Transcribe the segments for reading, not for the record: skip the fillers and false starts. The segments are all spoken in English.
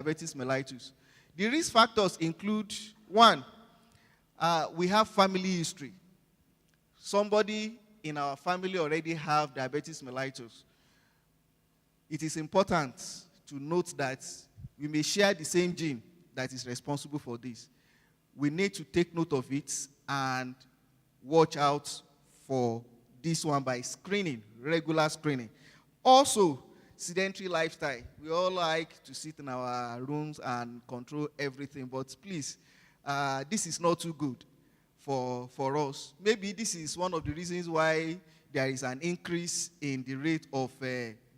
diabetes mellitus. The risk factors include, one, we have family history. Somebody in our family already have diabetes mellitus. It is important to note that we may share the same gene that is responsible for this. We need to take note of it and watch out for this one by screening, regular screening. Also, sedentary lifestyle. We all like to sit in our rooms and control everything, but please, this is not too good for us. Maybe this is one of the reasons why there is an increase in the rate of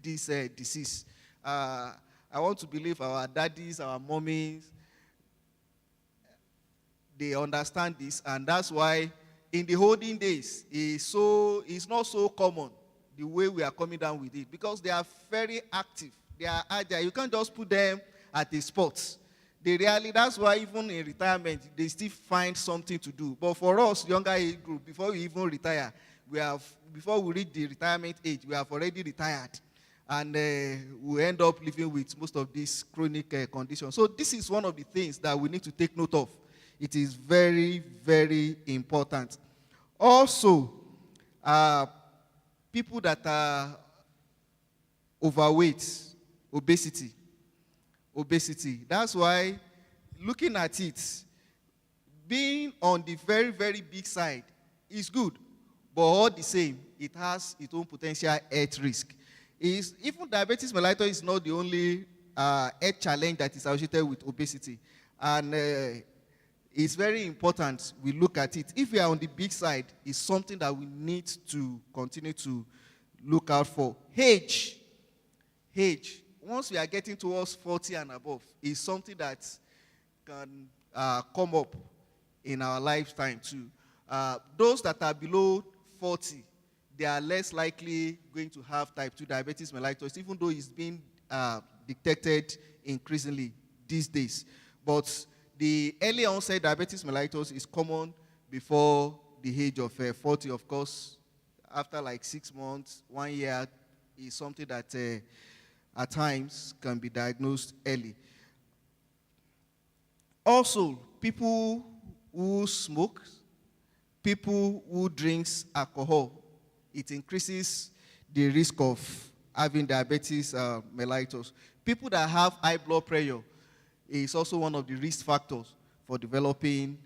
this disease. I want to believe our daddies, our mommies, they understand this, and that's why in the olden days, it's not so common the way we are coming down with it, because they are very active, they are agile. You can't just put them at a spot. That's why even in retirement, they still find something to do. But for us, younger age group, before we even retire, before we reach the retirement age, we have already retired. And we end up living with most of these chronic conditions. So this is one of the things that we need to take note of. It is very, very important. Also, people that are overweight, obesity. That's why, looking at it, being on the very, very big side is good. But all the same, it has its own potential health risk. Even diabetes mellitus is not the only health challenge that is associated with obesity. And it's very important we look at it. If we are on the big side, it's something that we need to continue to look out for. Age. Once we are getting towards 40 and above, is something that can come up in our lifetime too. Those that are below 40, they are less likely going to have type 2 diabetes mellitus, even though it's being detected increasingly these days. But the early onset diabetes mellitus is common before the age of 40, of course. After like 6 months, 1 year is something that at times can be diagnosed early. Also, people who smoke, people who drinks alcohol, it increases the risk of having diabetes mellitus. People that have high blood pressure is also one of the risk factors for developing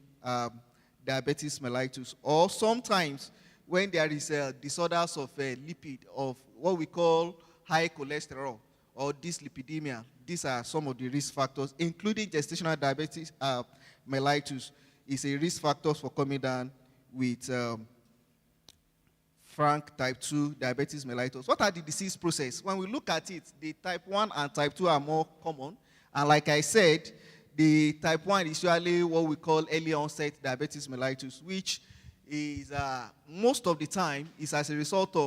diabetes mellitus. Or sometimes when there is disorders of lipid, of what we call high cholesterol or dyslipidemia, these are some of the risk factors, including gestational diabetes mellitus is a risk factor for coming down with frank type 2 diabetes mellitus. What are the disease process? When we look at it, the type 1 and type 2 are more common. And like I said, the type 1 is usually what we call early onset diabetes mellitus, which is most of the time is as a result of